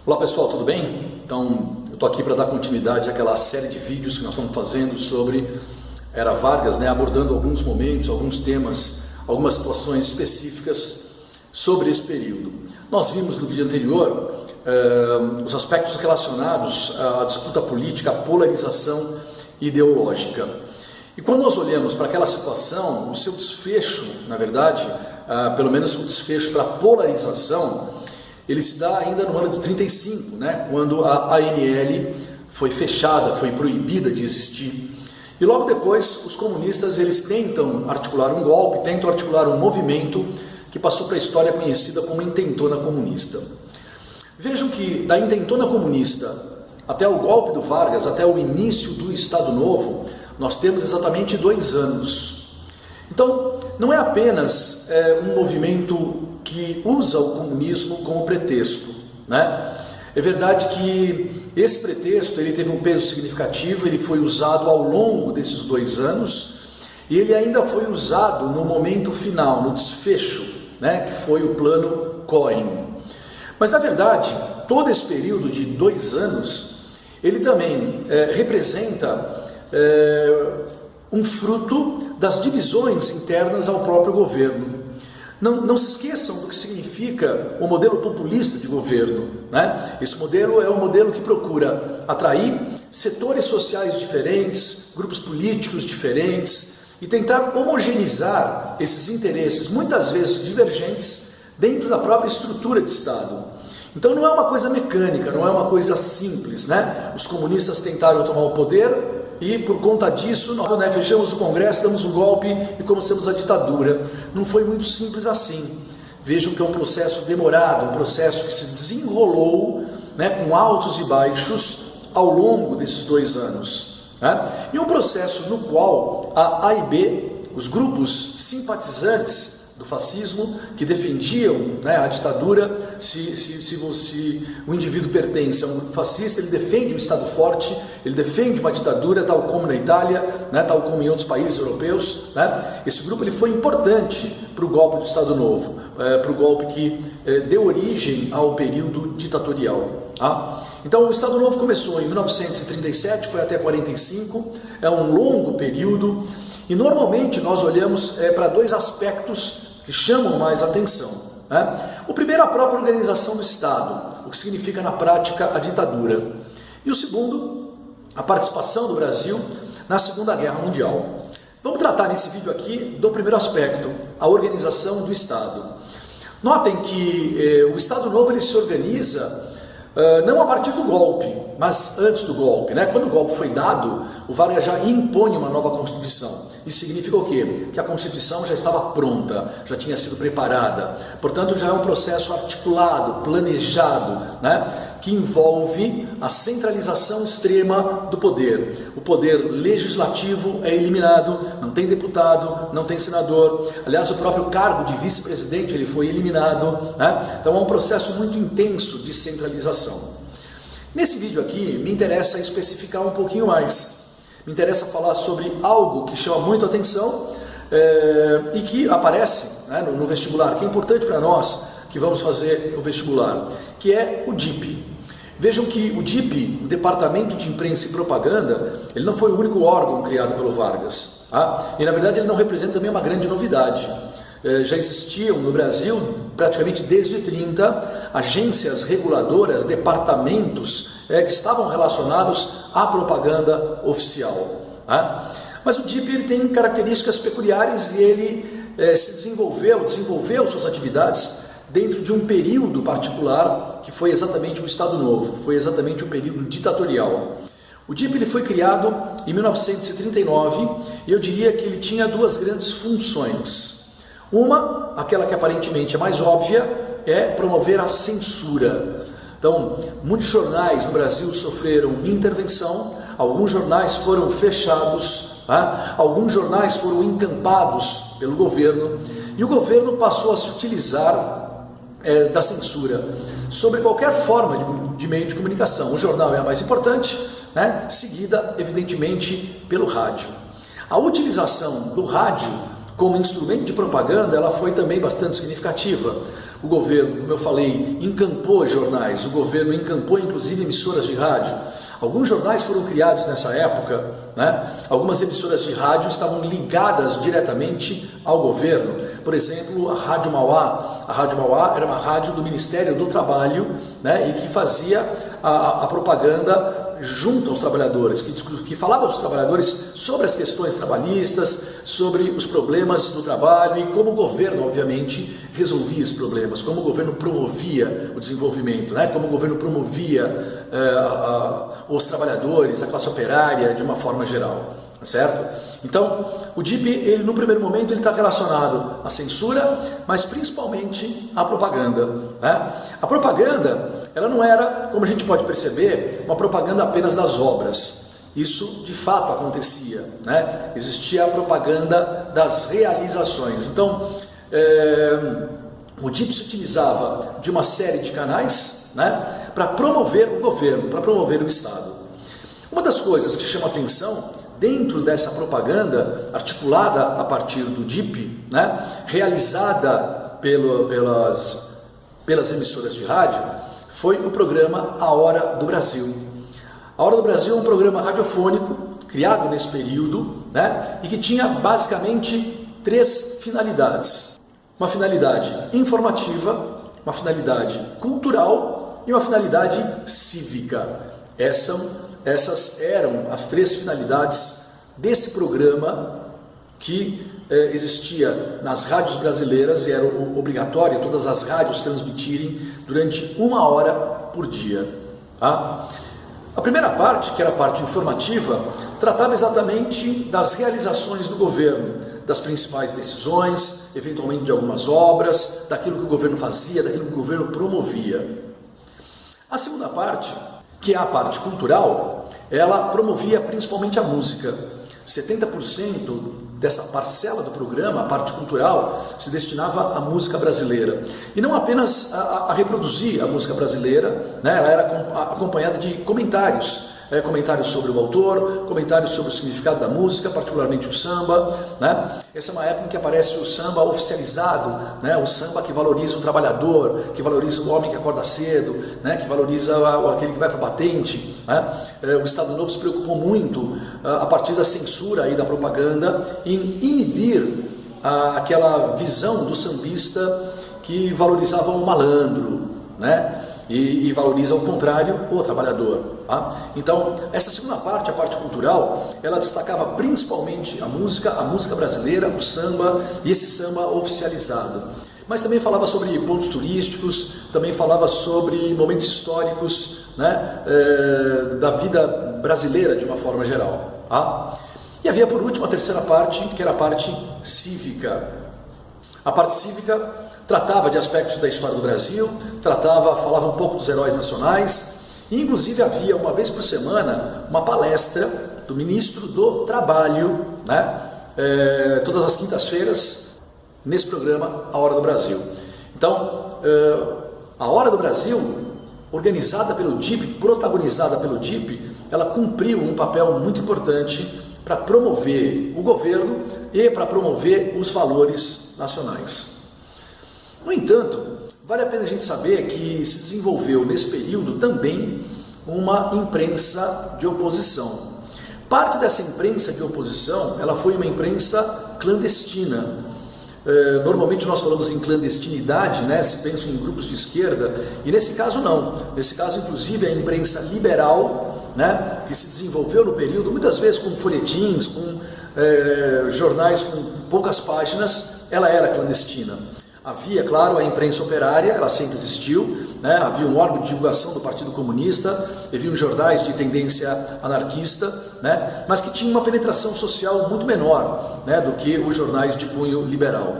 Olá pessoal, tudo bem? Então, eu estou aqui para dar continuidade àquela série de vídeos que nós estamos fazendo sobre Era Vargas, abordando alguns momentos, alguns temas, algumas situações específicas sobre esse período. Nós vimos no vídeo anterior os aspectos relacionados à disputa política, à polarização ideológica. E quando nós olhamos para aquela situação, o seu desfecho, na verdade, pelo menos o desfecho para a polarização, ele se dá ainda no ano de 35, quando a ANL foi fechada, foi proibida de existir. E logo depois, os comunistas eles tentam articular um golpe, tentam articular um movimento que passou para a história conhecida como Intentona Comunista. Vejam que da Intentona Comunista até o golpe do Vargas, até o início do Estado Novo, nós temos exatamente 2 anos. Então, não é apenas um movimento que usa o comunismo como pretexto, É verdade que esse pretexto ele teve um peso significativo, ele foi usado ao longo desses 2 anos e ele ainda foi usado no momento final, no desfecho, que foi o plano Cohen. Mas na verdade, todo esse período de 2 anos, ele também representa um fruto das divisões internas ao próprio governo. Não se esqueçam do que significa o modelo populista de governo. Esse modelo é um modelo que procura atrair setores sociais diferentes, grupos políticos diferentes e tentar homogeneizar esses interesses, muitas vezes divergentes, dentro da própria estrutura de Estado. Então não é uma coisa mecânica, não é uma coisa simples. Os comunistas tentaram tomar o poder e por conta disso nós fechamos o Congresso, damos um golpe e começamos a ditadura. Não foi muito simples assim. Vejam que é um processo demorado, um processo que se desenrolou com altos e baixos ao longo desses 2 anos. E um processo no qual a A e B, os grupos simpatizantes do fascismo, que defendiam a ditadura, se o indivíduo pertence a um grupo fascista, ele defende um Estado forte, ele defende uma ditadura, tal como na Itália, tal como em outros países europeus. Esse grupo ele foi importante para o golpe do Estado Novo, para o golpe que deu origem ao período ditatorial. Então o Estado Novo começou em 1937, foi até 45, é um longo período, e normalmente nós olhamos para 2 aspectos que chamam mais atenção. O primeiro é a própria organização do Estado, o que significa na prática a ditadura. E o segundo, a participação do Brasil na Segunda Guerra Mundial. Vamos tratar nesse vídeo aqui do primeiro aspecto, a organização do Estado. Notem que o Estado Novo ele se organiza não a partir do golpe, mas antes do golpe. Quando o golpe foi dado, o Vargas já impõe uma nova Constituição. Isso significa o quê? Que a Constituição já estava pronta, já tinha sido preparada. Portanto, já é um processo articulado, planejado, que envolve a centralização extrema do poder. O poder legislativo é eliminado, não tem deputado, não tem senador. Aliás, o próprio cargo de vice-presidente ele foi eliminado. Então, é um processo muito intenso de centralização. Nesse vídeo aqui, me interessa especificar um pouquinho mais. Me interessa falar sobre algo que chama muito atenção e que aparece no vestibular, que é importante para nós que vamos fazer o vestibular, que é o DIP. Vejam que o DIP, o Departamento de Imprensa e Propaganda, ele não foi o único órgão criado pelo Vargas. E na verdade ele não representa também uma grande novidade. Já existiam no Brasil, praticamente desde 30, agências reguladoras, departamentos que estavam relacionados à propaganda oficial. Mas o DIP ele tem características peculiares e ele desenvolveu suas atividades dentro de um período particular que foi exatamente o Estado Novo, foi exatamente o período ditatorial. O DIP ele foi criado em 1939 e eu diria que ele tinha 2 grandes funções. Uma, aquela que aparentemente é mais óbvia, é promover a censura. Então, muitos jornais no Brasil sofreram intervenção, alguns jornais foram fechados, alguns jornais foram encampados pelo governo, e o governo passou a se utilizar da censura sobre qualquer forma de meio de comunicação. O jornal é a mais importante, seguida, evidentemente, pelo rádio. A utilização do rádio como instrumento de propaganda, ela foi também bastante significativa. o governo, como eu falei, encampou jornais, o governo encampou inclusive emissoras de rádio. Alguns jornais foram criados nessa época, né? Algumas emissoras de rádio estavam ligadas diretamente ao governo. Por exemplo, a Rádio Mauá. A Rádio Mauá era uma rádio do Ministério do Trabalho, né? E que fazia a propaganda junto aos trabalhadores, que falava aos trabalhadores sobre as questões trabalhistas, sobre os problemas do trabalho e como o governo, obviamente, resolvia esses problemas, como o governo promovia o desenvolvimento, né? Como o governo promovia os trabalhadores, a classe operária de uma forma geral, certo? Então, o DIP, ele, no primeiro momento, ele está relacionado à censura, mas principalmente à propaganda, né? A propaganda, ela não era, como a gente pode perceber, uma propaganda apenas das obras. Isso, de fato, acontecia, né? Existia a propaganda das realizações. Então, o DIP se utilizava de uma série de canais, né, para promover o governo, para promover o Estado. Uma das coisas que chama atenção dentro dessa propaganda articulada a partir do DIP, né, realizada pelas emissoras de rádio, foi o programa A Hora do Brasil. A Hora do Brasil é um programa radiofônico criado nesse período, né, e que tinha basicamente 3 finalidades. Uma finalidade informativa, uma finalidade cultural e uma finalidade cívica. Essas eram as 3 finalidades desse programa que existia nas rádios brasileiras e era obrigatório todas as rádios transmitirem durante 1 hora por dia. Tá? A primeira parte, que era a parte informativa, tratava exatamente das realizações do governo, das principais decisões, eventualmente de algumas obras, daquilo que o governo fazia, daquilo que o governo promovia. A segunda parte, que é a parte cultural, ela promovia principalmente a música. 70% dessa parcela do programa, a parte cultural, se destinava à música brasileira. E não apenas a reproduzir a música brasileira, né? Ela era acompanhada de comentários. Comentários sobre o autor, comentários sobre o significado da música, particularmente o samba, né? Essa é uma época em que aparece o samba oficializado, né? O samba que valoriza o trabalhador, que valoriza o homem que acorda cedo, né? Que valoriza aquele que vai para a batente, né? O Estado Novo se preocupou muito, a partir da censura e da propaganda, em inibir aquela visão do sambista que valorizava o malandro, né? E valoriza, ao contrário, o trabalhador. Tá? Então, essa segunda parte, a parte cultural, ela destacava principalmente a música brasileira, o samba e esse samba oficializado. Mas também falava sobre pontos turísticos, também falava sobre momentos históricos, né, da vida brasileira de uma forma geral. Tá? E havia, por último, a terceira parte, que era a parte cívica. A parte cívica tratava de aspectos da história do Brasil, falava um pouco dos heróis nacionais, e inclusive havia uma vez por semana uma palestra do ministro do Trabalho, né, todas as quintas-feiras, nesse programa A Hora do Brasil. Então, a Hora do Brasil, organizada pelo DIP, protagonizada pelo DIP, ela cumpriu um papel muito importante para promover o governo e para promover os valores nacionais. No entanto, vale a pena a gente saber que se desenvolveu nesse período também uma imprensa de oposição. Parte dessa imprensa de oposição, ela foi uma imprensa clandestina. Normalmente nós falamos em clandestinidade, né? Se pensa em grupos de esquerda, e nesse caso não. Nesse caso, inclusive, a imprensa liberal, né, que se desenvolveu no período, muitas vezes com folhetins, com jornais com poucas páginas, ela era clandestina. Havia, claro, a imprensa operária, ela sempre existiu, né? Havia um órgão de divulgação do Partido Comunista, havia jornais de tendência anarquista, né? Mas que tinha uma penetração social muito menor, né, do que os jornais de cunho liberal.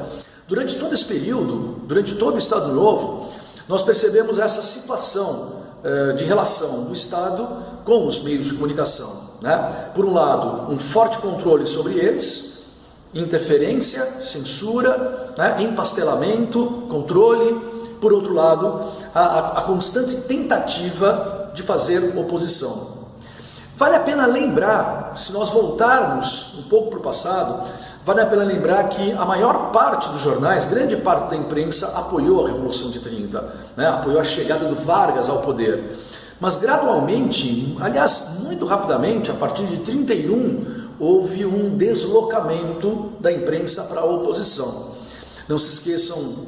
Durante todo esse período, durante todo o Estado Novo, nós percebemos essa situação de relação do Estado com os meios de comunicação, né? Por um lado, um forte controle sobre eles, interferência, censura, né, empastelamento, controle. Por outro lado, a constante tentativa de fazer oposição. Vale a pena lembrar, se nós voltarmos um pouco para o passado, Vale a pena lembrar que a maior parte dos jornais, grande parte da imprensa, apoiou a Revolução de 30, né? Apoiou a chegada do Vargas ao poder. Mas gradualmente, aliás, muito rapidamente, a partir de 31, houve um deslocamento da imprensa para a oposição. Não se esqueçam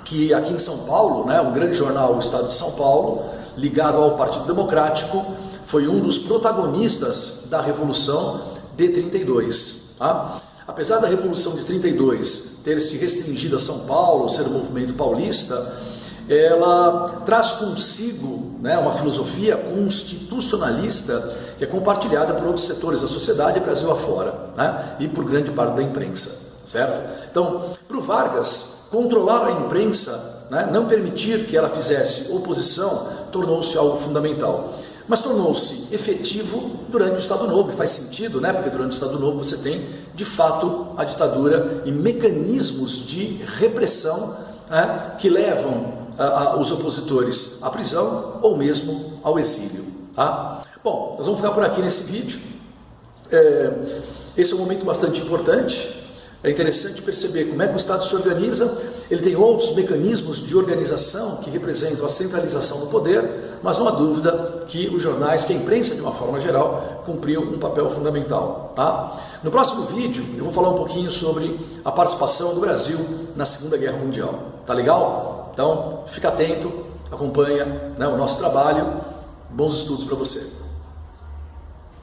que aqui em São Paulo, né, o grande jornal O Estado de São Paulo, ligado ao Partido Democrático, foi um dos protagonistas da Revolução de 32. Tá? Apesar da Revolução de 32 ter se restringido a São Paulo, ser um movimento paulista, ela traz consigo, né, uma filosofia constitucionalista que é compartilhada por outros setores da sociedade, Brasil afora, né, e por grande parte da imprensa, certo? Então, para o Vargas, controlar a imprensa, né, não permitir que ela fizesse oposição, tornou-se algo fundamental. Mas tornou-se efetivo durante o Estado Novo, e faz sentido, né? Porque durante o Estado Novo você tem, de fato, a ditadura e mecanismos de repressão, né, que levam os opositores à prisão ou mesmo ao exílio. Tá? Bom, nós vamos ficar por aqui nesse vídeo. Esse é um momento bastante importante. É interessante perceber como é que o Estado se organiza. Ele tem outros mecanismos de organização que representam a centralização do poder, mas não há dúvida que os jornais, que a imprensa de uma forma geral, cumpriu um papel fundamental. Tá? No próximo vídeo eu vou falar um pouquinho sobre a participação do Brasil na Segunda Guerra Mundial. Tá legal? Então fica atento, acompanha, né, o nosso trabalho. Bons estudos para você.